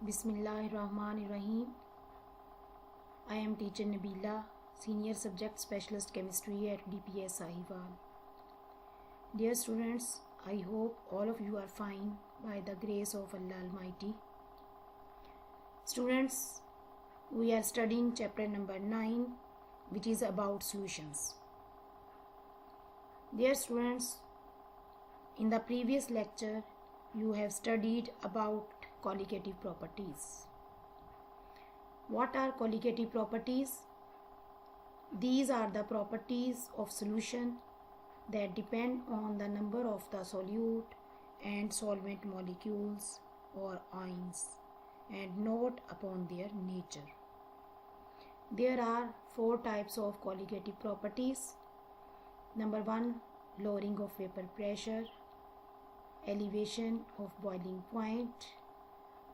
Bismillahirrahmanirrahim. I am teacher Nabila, senior subject specialist chemistry at DPS Sahiwal. Dear students, I hope all of you are fine by the grace of Allah Almighty. Students, we are studying chapter number 9, which is about solutions. Dear students, in the previous lecture you have studied about colligative properties. What are colligative properties? These are the properties of solution that depend on the number of the solute and solvent molecules or ions and not upon their nature. There are 4 types of colligative properties. Number 1, lowering of vapor pressure, elevation of boiling point,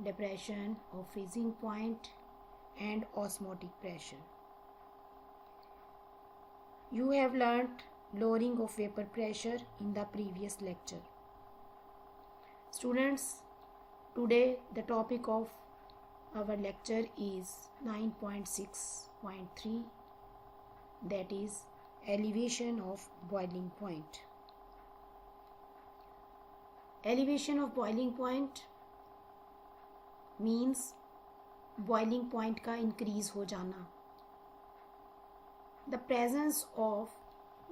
depression of freezing point, and osmotic pressure. You have learnt lowering of vapor pressure in the previous lecture. Students, today the topic of our lecture is 9.6.3, that is elevation of boiling point. Elevation of boiling point means boiling point का increase हो जाना. The presence of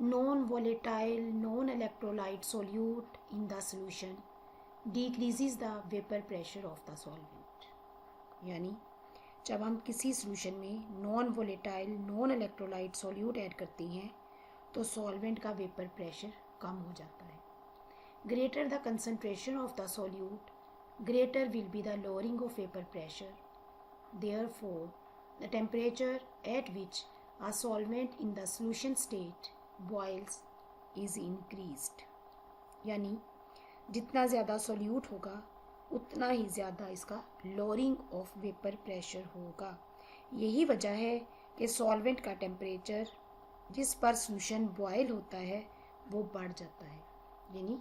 non-volatile, non-electrolyte solute in the solution decreases the vapor pressure of the solvent. यानी जब हम किसी solution में non-volatile, non-electrolyte solute add करते हैं तो solvent का vapor pressure कम हो जाता है. Greater the concentration of the solute, greater will be the lowering of vapor pressure. Therefore, the temperature at which a solvent in the solution state boils is increased. यानी जितना ज़्यादा solute होगा उतना ही ज़्यादा इसका lowering of vapor pressure होगा. यही वजह है कि सॉल्वेंट का टेम्परेचर जिस पर सॉल्यूशन बॉयल होता है वो बढ़ जाता है. यानी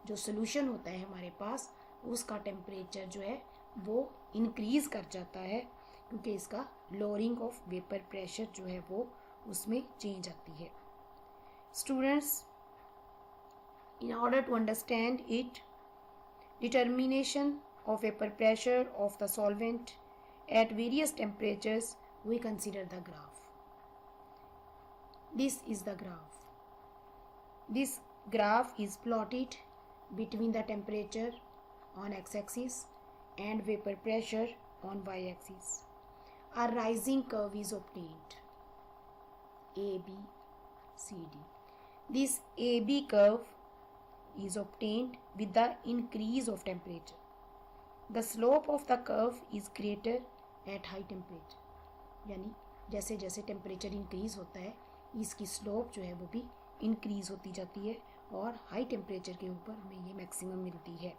जो सॉल्यूशन होता है हमारे पास उसका टेम्परेचर जो है वो इंक्रीज़ कर जाता है क्योंकि इसका लोअरिंग ऑफ वेपर प्रेशर जो है वो उसमें चेंज आती है. Students, in order to understand it, determination of vapor pressure of the solvent at various temperatures, we consider the graph. This is the graph. This graph is plotted between the temperature on x-axis and vapor pressure on y-axis. A rising curve is obtained, A, B, C, D. This AB curve is obtained with the increase of temperature. The slope of the curve is greater at high temperature. यानी जैसे जैसे temperature increase होता है इसकी slope जो है वो भी इंक्रीज़ होती जाती है और हाई टेम्परेचर के ऊपर हमें ये मैक्सिमम मिलती है,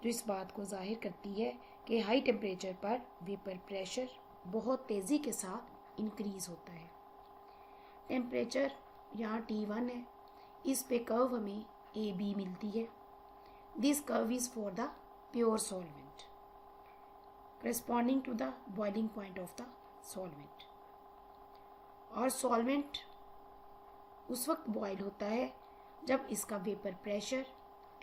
जो इस बात को जाहिर करती है कि हाई टेम्परेचर पर वेपर प्रेशर बहुत तेज़ी के साथ इंक्रीज़ होता है. टेम्परेचर यहाँ T1 है, इस पे कर्व हमें AB मिलती है. This curve is for the pure solvent corresponding to the boiling point of the solvent. और सॉल्वेंट उस वक्त बॉयल होता है जब इसका वेपर प्रेशर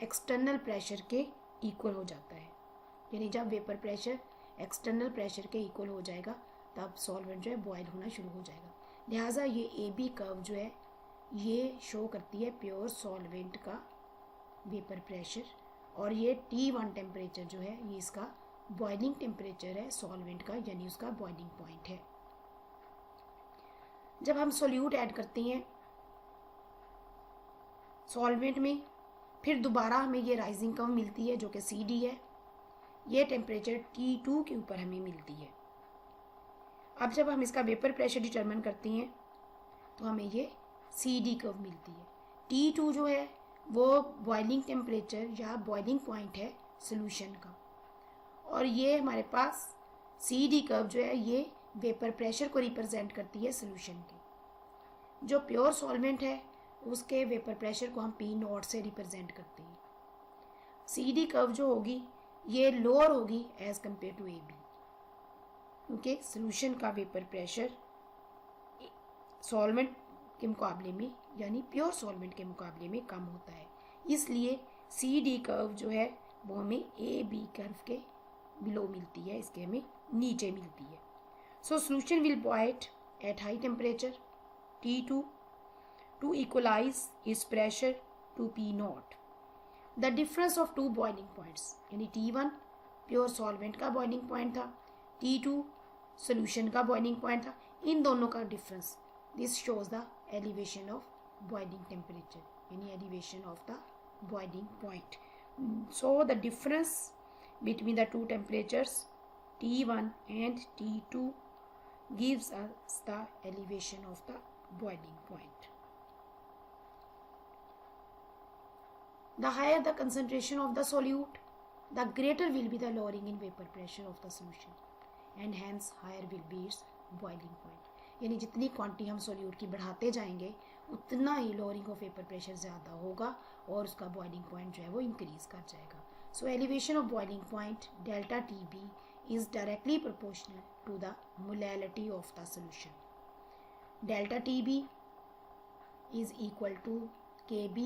एक्सटर्नल प्रेशर के इक्वल हो जाता है. यानी जब वेपर प्रेशर एक्सटर्नल प्रेशर के इक्वल हो जाएगा तब सॉल्वेंट जो है बॉयल होना शुरू हो जाएगा. लिहाजा ये ए बी कर्व जो है ये शो करती है प्योर सॉल्वेंट का वेपर प्रेशर और ये T1 टेम्परेचर जो है ये इसका बॉइलिंग टेम्परेचर है सॉल्वेंट का, यानी उसका बॉइलिंग पॉइंट है. जब हम सोल्यूट ऐड करते हैं सॉल्वेंट में फिर दोबारा हमें ये राइजिंग कर्व मिलती है जो कि CD है. ये टेम्परेचर T2 के ऊपर हमें मिलती है. अब जब हम इसका वेपर प्रेशर डिटरमिन करते हैं तो हमें ये CD कर्व मिलती है. T2 जो है वो बॉइलिंग टेम्परेचर या बॉइलिंग पॉइंट है सॉल्यूशन का और ये हमारे पास CD कर्व जो है ये वेपर प्रेशर को रिप्रेजेंट करती है सॉल्यूशन की. जो प्योर सॉल्वेंट है उसके वेपर प्रेशर को हम P0 से रिप्रेजेंट करते हैं. CD कर्व जो होगी ये लोअर होगी एज कम्पेयर टू AB. क्योंकि सॉल्यूशन का वेपर प्रेशर सॉल्वेंट के मुकाबले में यानी प्योर सॉल्वेंट के मुकाबले में कम होता है, इसलिए सी डी कर्व जो है वो हमें ए बी कर्व के बिलो मिलती है, इसके हमें नीचे मिलती है. So solution will boil at high temperature T2 to equalize its pressure to P0. The difference of two boiling points यानी T1 प्योर सॉल्वेंट का बॉइलिंग पॉइंट था, T2 सॉल्यूशन का बॉइलिंग पॉइंट था, इन दोनों का difference, this shows the elevation of boiling temperature यानी elevation of the boiling point. So the difference between the two temperatures T1 and T2 gives us the elevation of the boiling point. The higher the concentration of the solute, the greater will be the lowering in vapor pressure of the solution and hence higher will be its boiling point. यानी जितनी quantity हम solute की बढ़ाते जाएंगे उतना ही lowering of vapour pressure ज़्यादा होगा और उसका बॉइलिंग पॉइंट जो है वो इंक्रीज कर जाएगा. So elevation of boiling point delta TB is directly proportional to the molality of the solution. Delta TB is equal to KB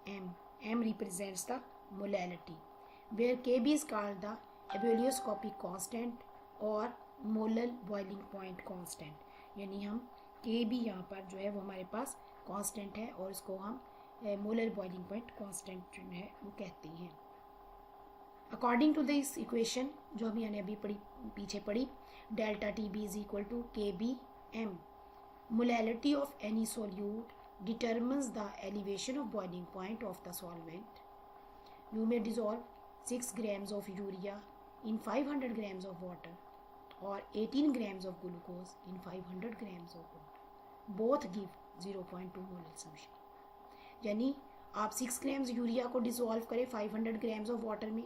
M. M represents the molality, where KB is called the ebullioscopic constant or molar boiling point constant. यानी हम KB यहाँ पर जो है वो हमारे पास constant है और इसको हम molar boiling point constant जो है वो कहते हैं. अकॉर्डिंग टू दिस इक्वेशन जो हम यानी अभी पीछे पढ़ी, delta T B is equal to K B M. Molality of any solute determines the elevation of boiling point of the solvent. You may dissolve 6 grams of urea in 500 grams of water or 18 grams of glucose in 500 grams of water. Both give 0.2 molar solution. यानी आप 6 grams urea को dissolve करें 500 grams of water में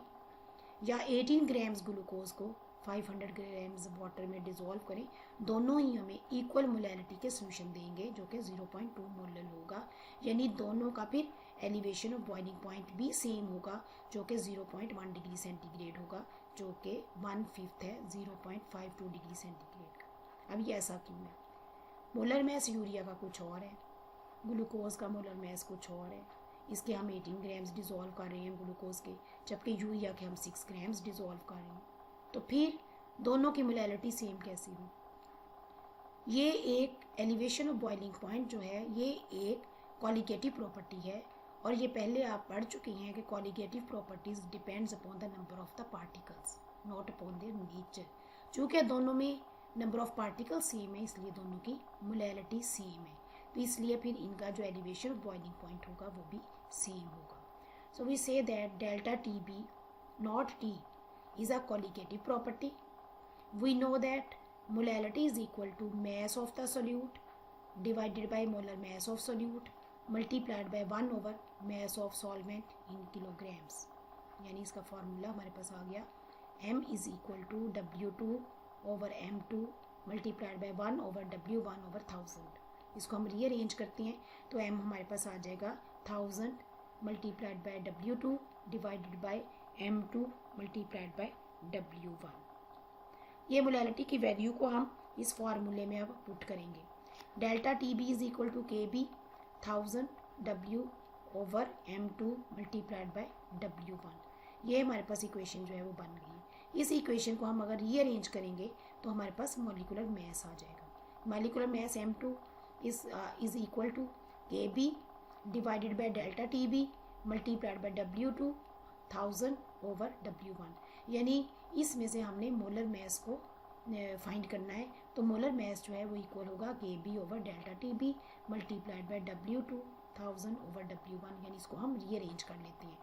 या 18 grams glucose को 500 grams water में dissolve करें, दोनों ही हमें इक्वल मोलैलिटी के सॉल्यूशन देंगे जो कि 0.2 मोलर होगा. यानी दोनों का फिर एलिवेशन ऑफ बॉइलिंग पॉइंट भी सेम होगा जो कि 0.1 डिग्री सेंटीग्रेड होगा, जो कि 1/5 है 0.52 डिग्री सेंटीग्रेड का. अब ये ऐसा क्यों है? मोलर मैस यूरिया का कुछ और है, ग्लूकोज का मोलर मैस कुछ और है. इसके हम 18 ग्राम्स डिसॉल्व कर रहे हैं ग्लूकोज के, जबकि यूरिया के हम 6 ग्राम्स डिसॉल्व कर रहे हैं. तो फिर दोनों की मोलैलिटी सेम कैसी हो? ये एक एलिवेशन ऑफ बॉइलिंग पॉइंट जो है ये एक कॉलिगेटिव प्रॉपर्टी है और ये पहले आप पढ़ चुके हैं कि colligative properties depends upon the number of the particles not upon their nature. चूँकि दोनों में नंबर ऑफ पार्टिकल्स सेम है इसलिए दोनों की मोलैलिटी सेम है, तो इसलिए फिर इनका जो एलिवेशन ऑफ बॉइलिंग पॉइंट होगा वो भी सेम होगा. So we say that delta T B naught T is a colligative property. We know that molality is equal to mass of the solute divided by molar mass of solute multiplied by 1 over mass of solvent in kilograms. यानी इसका formula हमारे पास आ गया m is equal to W2 over M2 multiplied by 1 over W1 over 1000. इसको हम rearrange करते हैं तो m हमारे पास आ जाएगा 1000 multiplied by W2 divided by M2 multiplied by W1. ये मोलैलिटी की वैल्यू को हम इस फार्मूले में अब पुट करेंगे. Delta T B is equal to K B 1000 W over M2 multiplied by W1. ये हमारे पास इक्वेशन जो है वो बन गई है. इस इक्वेशन को हम अगर रीअरेंज करेंगे तो हमारे पास मॉलिक्यूलर मैस आ जाएगा. Molecular mass M2 is equal to K B divided by delta T B multiplied by W2 1000 over W1. यानी इसमें से हमने मोलर मैस को फाइंड करना है, तो मोलर मैस जो है वो इक्वल होगा के B over delta T B multiplied by W2 1000 over W1. यानी इसको हम रीअरेंज कर लेते हैं.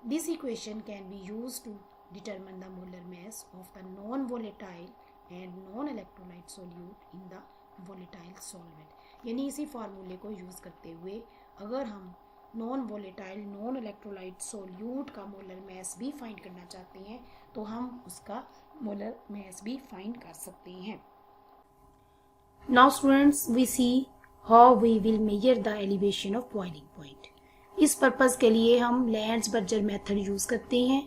This equation can be use to determine the molar mass of the non volatile and non electrolyte solute in the volatile solvent. यानी इसी फार्मूले को यूज़ करते हुए अगर हम non volatile non electrolyte solute का मोलर मैस भी फाइंड करना चाहते हैं तो हम उसका मोलर मैस भी फाइंड कर सकते हैं. Now students we see how we will measure the elevation of boiling point. इस पर्पस के लिए हम लैंड्स बर्जर मेथड यूज़ करते हैं.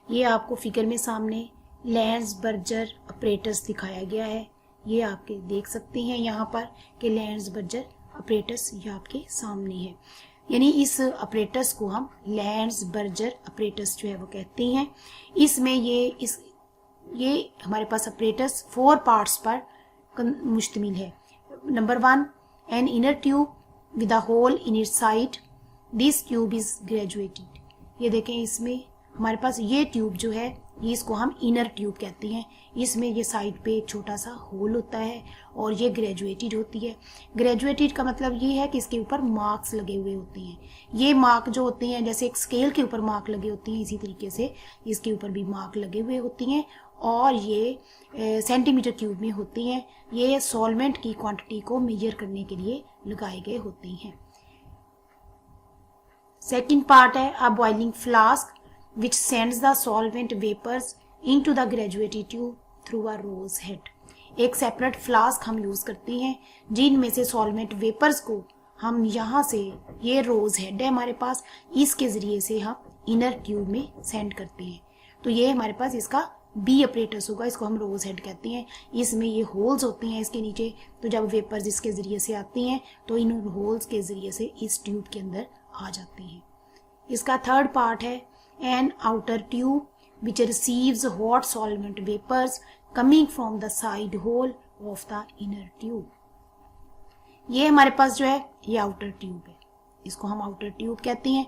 ये आपको फिगर में सामने लैंड्सबर्गर अपरेटस दिखाया गया है। ये आपके देख सकते हैं यहाँ पर कि लैंड्सबर्गर अपरेटस ये आपके सामने है। यानी इस अपरेटस को हम लैंड्सबर्गर अपरेटस जो है वो कहते हैं। इसमें ये हमारे पास अपरेटस 4 पार्ट्स पर मुश्तमिल है। Number 1, an inner tube with a hole in its side, this tube is graduated. ये देखें, इसमें हमारे पास ये ट्यूब जो है ये इसको हम इनर ट्यूब कहते हैं। इसमें ये साइड पे एक छोटा सा होल होता है और ये ग्रेजुएटेड होती है। ग्रेजुएटेड का मतलब ये है कि इसके ऊपर मार्क्स लगे हुए होते हैं। ये मार्क जो होते हैं जैसे एक स्केल के ऊपर मार्क लगे होते हैं, इसी तरीके से इसके ऊपर भी मार्क लगे हुए होती हैं और ये सेंटीमीटर क्यूब में होती हैं। ये सॉल्वेंट की क्वांटिटी को मेजर करने के लिए लगाए गए होते हैं। सेकेंड पार्ट है a boiling flask which sends the solvent vapors into the graduated tube through a rose head। एक सेपरेट फ्लास्क हम यूज करते हैं जिनमें से सॉल्वेंट वेपर्स को हम यहाँ से, ये रोज हेड है हमारे पास, इसके जरिए से हम इनर ट्यूब में सेंड करते हैं। तो ये हमारे पास इसका बी अपरेटस होगा, इसको हम रोज हेड कहते हैं। इसमें ये होल्स होते हैं इसके नीचे, तो जब वेपर्स इसके जरिए से आती हैं तो इन होल्स के जरिए से इस ट्यूब के अंदर आ जाती हैं। इसका थर्ड पार्ट है an outer tube which receives hot solvent vapors coming from the side hole of the inner tube। ये हमारे पास जो है ये आउटर ट्यूब है, इसको हम आउटर ट्यूब कहते हैं।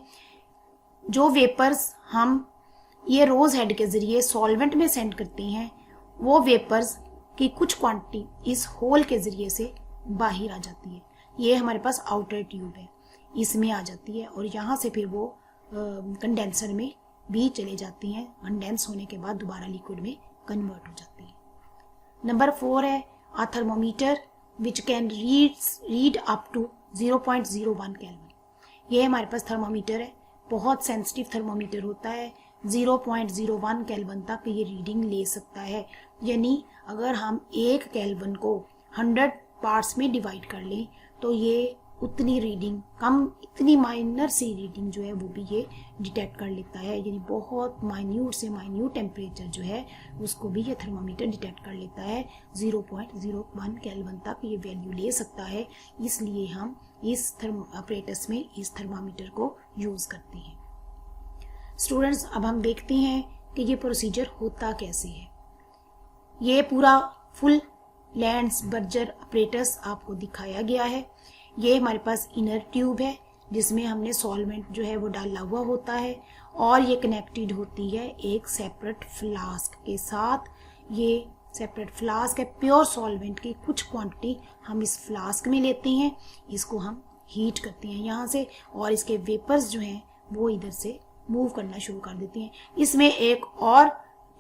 जो वेपर्स हम ये रोज हेड के जरिए सॉल्वेंट में सेंड करते हैं वो वेपर्स की कुछ क्वांटिटी इस होल के जरिए से बाहर आ जाती है। ये हमारे पास आउटर ट्यूब है, इसमें आ जाती है और यहाँ से फिर वो कंडेंसर में भी चले जाती हैं। कंडेंस होने के बाद दोबारा लिक्विड में कन्वर्ट हो जाती है। नंबर 4 है a thermometer which can read up to 0.01 kelvin. ये हमारे पास थर्मोमीटर है, बहुत सेंसिटिव थर्मोमीटर होता है, 0.01 केल्विन तक ये रीडिंग ले सकता है। यानी अगर हम 1 केल्विन को 100 पार्ट्स में डिवाइड कर लें तो ये उतनी रीडिंग कम, इतनी माइनर सी रीडिंग जो है वो भी ये डिटेक्ट कर लेता है। यानी बहुत माइन्यूट से माइन्यूट टेम्परेचर जो है उसको भी ये थर्मामीटर डिटेक्ट कर लेता है। 0.01 केल्विन तक ये वैल्यू ले सकता है, इसलिए हम इस अपरेटस में इस थर्मामीटर को यूज करते हैं। स्टूडेंट्स, अब हम देखते हैं कि ये प्रोसीजर होता कैसे है। ये पूरा फुल लैंड्सबर्गर अपरेटस आपको दिखाया गया है। ये हमारे पास इनर ट्यूब है जिसमें हमने सॉल्वेंट जो है वो डाला हुआ होता है और ये कनेक्टेड होती है एक सेपरेट फ्लास्क के साथ। ये सेपरेट फ्लास्क है, प्योर सॉल्वेंट की कुछ क्वांटिटी हम इस फ्लास्क में लेते हैं, इसको हम हीट करते हैं यहाँ से और इसके वेपर्स जो हैं वो इधर से मूव करना शुरू कर देती हैं। इसमें एक और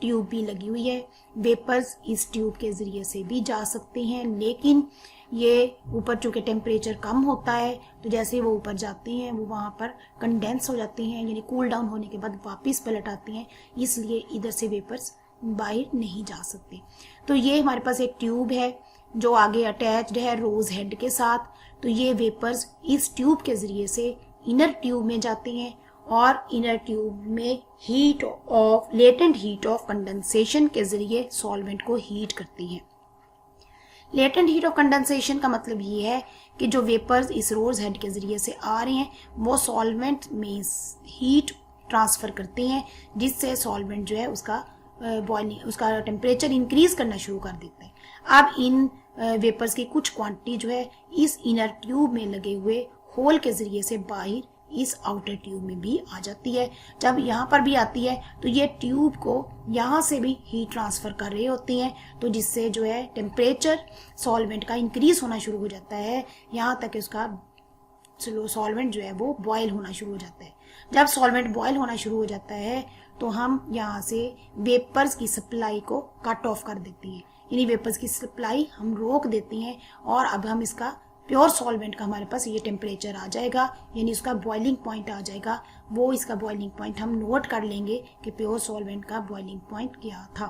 ट्यूब भी लगी हुई है, वेपर्स इस ट्यूब के जरिए से भी जा सकते हैं, लेकिन ये ऊपर चूंकि टेम्परेचर कम होता है तो जैसे वो ऊपर जाते हैं वो वहाँ पर कंडेंस हो जाते हैं, यानी कूल डाउन होने के बाद वापस पलट आते हैं, इसलिए इधर से वेपर्स बाहर नहीं जा सकते। तो ये हमारे पास एक ट्यूब है जो आगे अटैच्ड है रोज हेड के साथ। तो ये वेपर्स इस ट्यूब के जरिए से इनर ट्यूब में जाते हैं और इनर ट्यूब में लेटेंट हीट ऑफ कंडेंसेशन के जरिए सॉल्वेंट को हीट करती हैं। लेटेंट हीट ऑफ कंडेंसेशन का मतलब ये है कि जो वेपर्स इस रोज हेड के जरिए से आ रहे हैं वो सॉल्वेंट में हीट ट्रांसफर करते हैं, जिससे सॉल्वेंट जो है उसका बॉइलिंग, उसका टेम्परेचर इंक्रीज करना शुरू कर देता है। अब इन वेपर्स की कुछ क्वांटिटी जो है इस इनर ट्यूब में लगे हुए होल के जरिए से बाहर इस आउटर ट्यूब में भी आ जाती है। जब यहाँ पर भी आती है तो ये ट्यूब को यहाँ से भी हीट ट्रांसफर कर रहे होती हैं, तो जिससे जो है टेम्परेचर सॉल्वेंट का इंक्रीज होना शुरू हो जाता है, यहाँ तक उसका सॉल्वेंट जो है वो बॉयल होना शुरू हो जाता है। जब सॉल्वेंट बॉयल होना शुरू हो जाता है तो हम यहाँ से वेपर्स की सप्लाई को कट ऑफ कर देते हैं, यानी वेपर्स की सप्लाई हम रोक देते हैं और अब हम इसका प्योर सॉल्वेंट का हमारे पास ये टेम्परेचर आ जाएगा, यानी उसका बॉइलिंग पॉइंट आ जाएगा। वो इसका बॉइलिंग पॉइंट हम नोट कर लेंगे कि प्योर सॉल्वेंट का बॉइलिंग पॉइंट क्या था।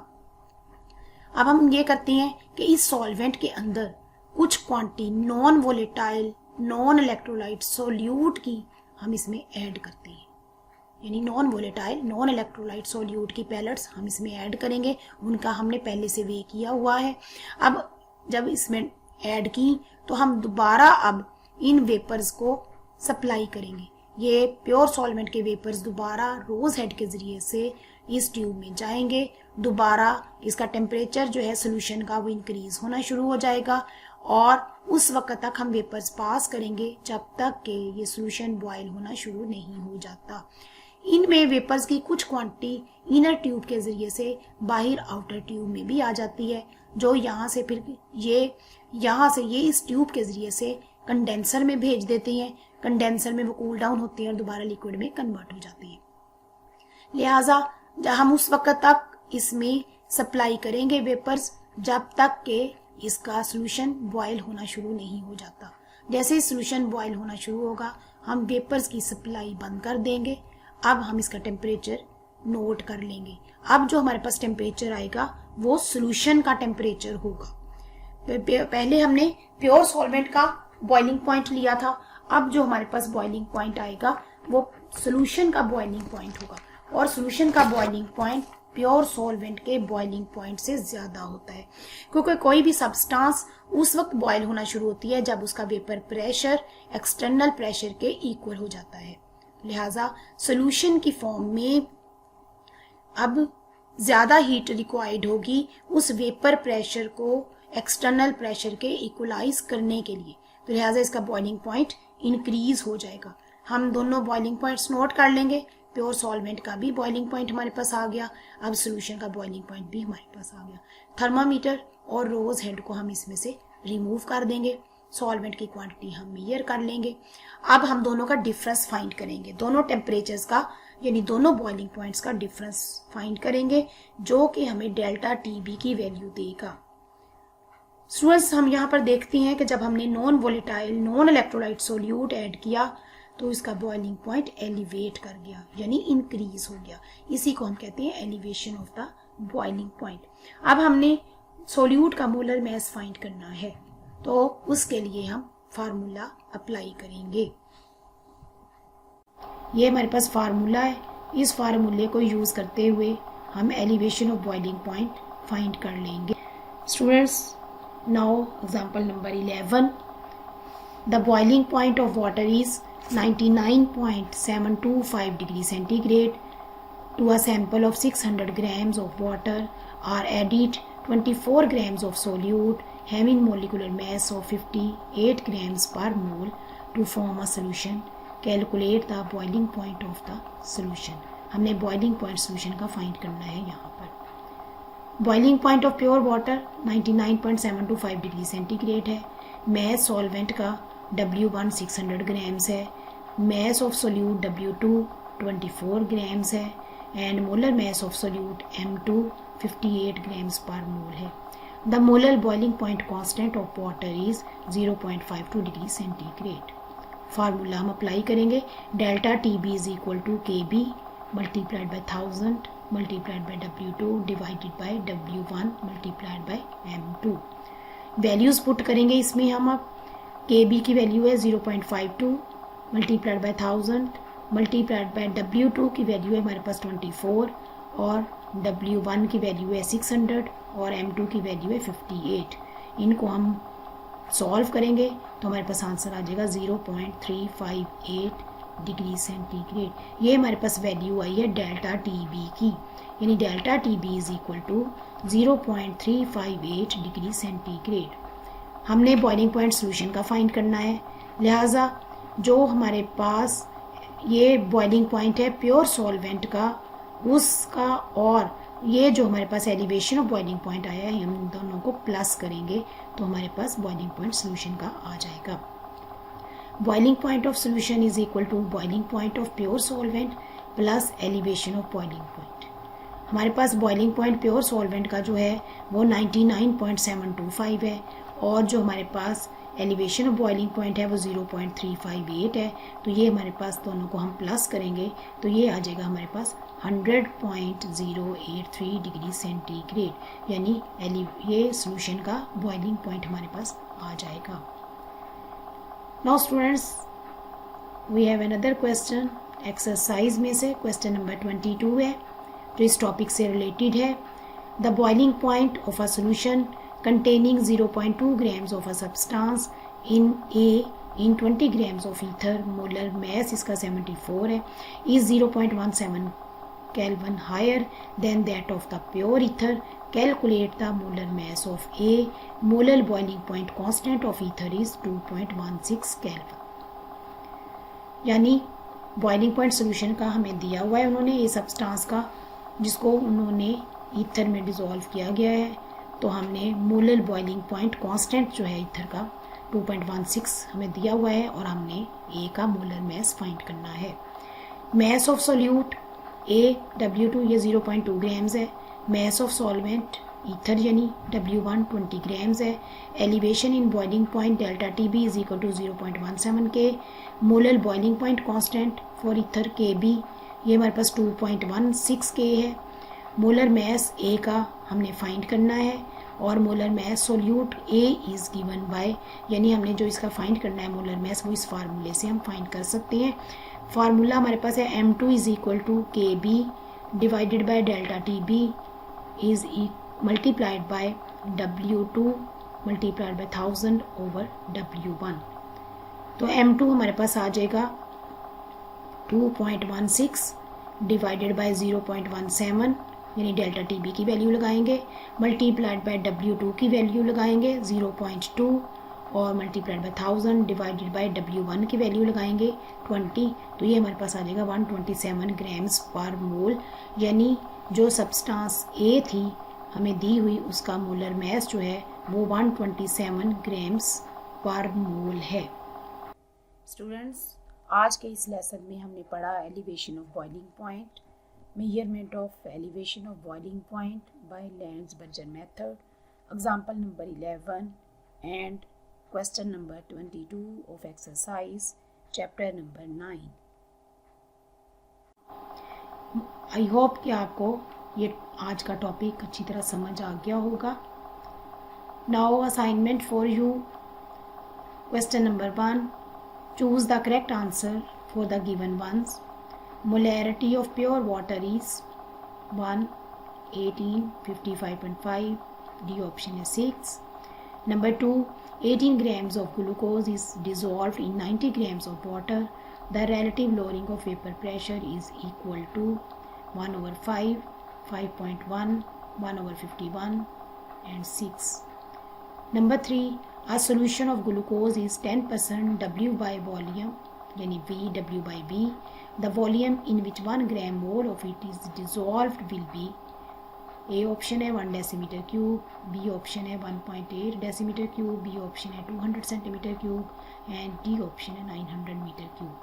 अब हम ये करते हैं कि इस सॉल्वेंट के अंदर कुछ quantity non volatile non electrolyte solute की हम इसमें ऐड करते हैं। यानी non volatile non electrolyte solute की पैलेट्स हम इसमें ऐड करेंगे, उनका हमने पहले से वे किया हुआ है। अब जब इसमें ऐड की तो हम दोबारा अब इन वेपर्स को सप्लाई करेंगे। ये प्योर सॉल्वेंट के वेपर्स दोबारा रोज हेड के ज़रिए से इस ट्यूब में जाएंगे, दोबारा इसका टेम्परेचर जो है सोल्यूशन का वो इंक्रीज होना शुरू हो जाएगा और उस वक्त तक हम वेपर्स पास करेंगे जब तक कि ये सोल्यूशन बॉयल होना शुरू नहीं हो जाता। इनमें वेपर्स की कुछ क्वांटिटी इनर ट्यूब के ज़रिए से बाहर आउटर ट्यूब में भी आ जाती है, जो यहाँ से फिर ये इस ट्यूब के ज़रिए से कंडेंसर में भेज देते हैं। कंडेंसर में वो कूल डाउन होती हैं और दोबारा लिक्विड में कन्वर्ट हो जाती है। लिहाजा हम उस वक्त तक इसमें सप्लाई करेंगे वेपर्स जब तक कि इसका सोल्यूशन बॉयल होना शुरू नहीं हो जाता। जैसे ही सोल्यूशन बॉयल होना शुरू होगा हम वेपर्स की सप्लाई बंद कर देंगे। अब हम इसका टेम्परेचर नोट कर लेंगे। अब जो हमारे पास टेम्परेचर आएगा वो सोल्यूशन का टेम्परेचर होगा। पहले हमने प्योर सॉल्वेंट का बॉइलिंग पॉइंट लिया था, अब जो हमारे पास बॉइलिंग पॉइंट आएगा वो सोल्यूशन का बॉइलिंग पॉइंट होगा और सोल्यूशन का बॉइलिंग पॉइंट प्योर सॉल्वेंट के बॉइलिंग पॉइंट से ज्यादा होता है, क्योंकि कोई भी सब्सटेंस उस वक्त बॉयल होना शुरू होती है जब उसका वेपर प्रेशर एक्सटर्नल प्रेशर के इक्वल हो जाता है। लिहाजा सोल्यूशन की फॉर्म में अब ज्यादा हीट रिक्वायर्ड होगी उस वेपर प्रेशर को एक्सटर्नल प्रेशर के इक्वलाइज करने के लिए, तो लिहाजा इसका बॉइलिंग पॉइंट इंक्रीज हो जाएगा। हम दोनों बॉइलिंग पॉइंट्स नोट कर लेंगे। प्योर सॉल्वेंट का भी बॉइलिंग पॉइंट हमारे पास आ गया, अब सोल्यूशन का बॉइलिंग पॉइंट भी हमारे पास आ गया। थर्मामीटर और रोज हेड को हम इसमें से रिमूव कर देंगे, सॉल्वेंट की क्वांटिटी हम मेजर कर लेंगे। अब हम दोनों का डिफरेंस फाइंड करेंगे, दोनों टेम्परेचर्स का यानी दोनों बॉइलिंग पॉइंट्स का डिफरेंस फाइंड करेंगे, जो कि हमें डेल्टा टीबी की वैल्यू देगा। स्टूडेंट्स, हम यहाँ पर देखते हैं कि जब हमने non volatile non electrolyte solute add किया तो इसका बॉइलिंग पॉइंट एलिवेट कर गया, यानी इंक्रीज हो गया। इसी को हम कहते हैं elevation of the boiling point. अब हमने सोल्यूट का मोलर मास फाइंड करना है, तो उसके लिए हम फार्मूला अप्लाई करेंगे। ये हमारे पास फार्मूला है, इस फार्मूले को यूज करते हुए हम elevation of boiling point find कर लेंगे। Students, now example number 11, the boiling point of water is 99.725 degree centigrade. To a sample of 600 grams of water are added 24 grams of solute having molecular mass of 58 grams per mole to form a solution. Calculate the boiling point of the solution. हमने boiling point solution का find करना है यहाँ पर। Boiling point of pure water 99.725 degree centigrade है। Mass solvent का W1 600 grams है, mass of solute W2 24 grams है and molar mass of solute M2 58 grams per mole है। The molar boiling point constant of water is 0.52 degree centigrade. Formula हम apply करेंगे, delta TB is equal to KB multiplied by 1000 multiplied by W2 divided by W1 multiplied by M2। Values put करेंगे इसमें हम। अब KB की value है 0.52 multiplied by 1000 multiplied by W2 की value है हमारे पास 24 और W1 की वैल्यू है 600 और M2 की वैल्यू है 58। इनको हम सॉल्व करेंगे तो हमारे पास आंसर आ जाएगा 0.358 डिग्री सेंटीग्रेड। ये हमारे पास वैल्यू आई है डेल्टा TB की, यानी delta TB is equal to 0.358 degree centigrade. हमने बॉइलिंग पॉइंट सोल्यूशन का फाइंड करना है, लिहाजा जो हमारे पास ये बॉइलिंग पॉइंट है प्योर सॉल्वेंट का, उसका और ये जो हमारे पास एलिवेशन ऑफ बॉइलिंग पॉइंट आया है, हम दोनों को प्लस करेंगे तो हमारे पास बॉइलिंग पॉइंट सोल्यूशन का आ जाएगा। Boiling point of solution is equal to boiling point of pure solvent plus elevation of boiling point. हमारे पास बॉइलिंग पॉइंट प्योर सॉल्वेंट का जो है वो 99.725 है और जो हमारे पास एलिवेशन ऑफ बॉइलिंग पॉइंट है वो 0.358 है। तो ये हमारे पास दोनों को हम प्लस करेंगे तो ये आ जाएगा हमारे पास 100.083 डिग्री सेंटीग्रेड, यानी ये सोल्यूशन का बॉइलिंग पॉइंट हमारे पास आ जाएगा। Now students, we have another question exercise में से क्वेश्चन नंबर 22 है जो इस टॉपिक से रिलेटेड है। The boiling point of a solution containing 0.2 grams of a substance in 20 grams of ether, molar mass इसका 74 है, is 0.17 Kelvin higher than that of the pure ether. Calculate the molar mass of A. Molar boiling point constant of ether is 2.16 Kelvin. यानी boiling point solution का हमें दिया हुआ है उन्होंने, ये सब्सटेंस का जिसको उन्होंने ईथर में डिसॉल्व किया गया है, तो हमने मोलर बॉइलिंग पॉइंट कांस्टेंट जो है ईथर का 2.16 हमें दिया हुआ है और हमने ए का मोलर मैस फाइंड करना है। Mass of solute A W2 ये 0.2 ग्राम्स है। मैस ऑफ सॉल्वेंट ईथर यानी W1 20 ग्राम्स है। Elevation in boiling point delta TB is equal to 0.17 K। Molar boiling point constant for ether KB ये हमारे पास 2.16 K है। मोलर मैस ए का हमने फाइंड करना है और molar mass solute A is given by, यानी हमने जो इसका फाइंड करना है मोलर मैस वो इस फार्मूले से हम फाइंड कर सकते हैं। फार्मूला हमारे पास है M2 is equal to KB divided by delta TB is multiplied by W2 multiplied by 1000 over W1। तो M2 हमारे पास आ जाएगा 2.16 डिवाइडेड बाय 0.17 यानी डेल्टा TB की वैल्यू लगाएंगे, मल्टीप्लाइड बाय W2 की वैल्यू लगाएंगे 0.2 और multiplied by 1000 divided by W1 की वैल्यू लगाएंगे 20, तो ये हमारे पास आ जाएगा 127 ग्राम्स पर मोल, यानी जो सब्सटेंस ए थी हमें दी हुई उसका मोलर मैस जो है वो 127 ग्राम्स पर मोल है। स्टूडेंट्स, आज के इस लेसन में हमने पढ़ा elevation of boiling point, measurement of elevation of boiling point by Lands-Berger method, example number 11 and question number 22 of exercise chapter number 9. I hope कि आपको ये आज का टॉपिक अच्छी तरह समझ आ गया होगा। Now assignment for you, question number 1, choose the correct answer for the given ones. Molarity of pure water is 1 18 55.5, D option is 6. Number 2, 18 grams of glucose is dissolved in 90 grams of water. The relative lowering of vapor pressure is equal to 1 over 5, 5.1, 1 over 51 and 6. Number 3, a solution of glucose is 10% W by volume यानी V W by V. The volume in which 1 gram mole of it is dissolved will be, A option है 1 decimeter cube, B option है 1.8 decimeter cube, B option है 200 centimeter cube and D option है 900 meter cube.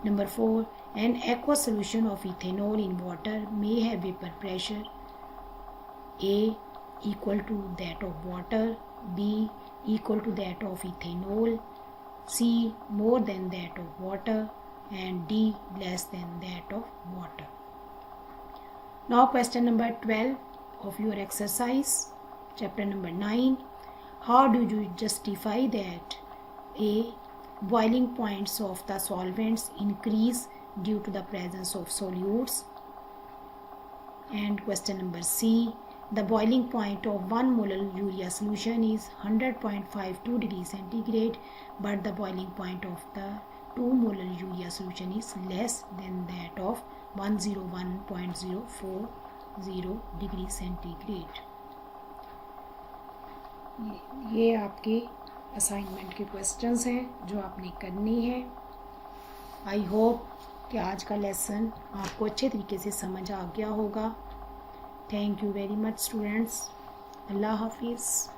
Number 4, an aqueous solution of ethanol in water may have vapor pressure A equal to that of water, B equal to that of ethanol, C more than that of water and D less than that of water. Now question number 12 of your exercise chapter number 9. How do you justify that A, boiling points of the solvents increase due to the presence of solutes, and question number C, the boiling point of 1 molar urea solution is 100.52 degrees centigrade but the boiling point of the 2 molar urea solution is less than that of 101.040 degree centigrade. ये आपके assignment के questions हैं जो आपने करनी है। I hope कि आज का लेसन आपको अच्छे तरीके से समझ आ गया होगा। Thank you very much students. अल्लाह हाफिज़।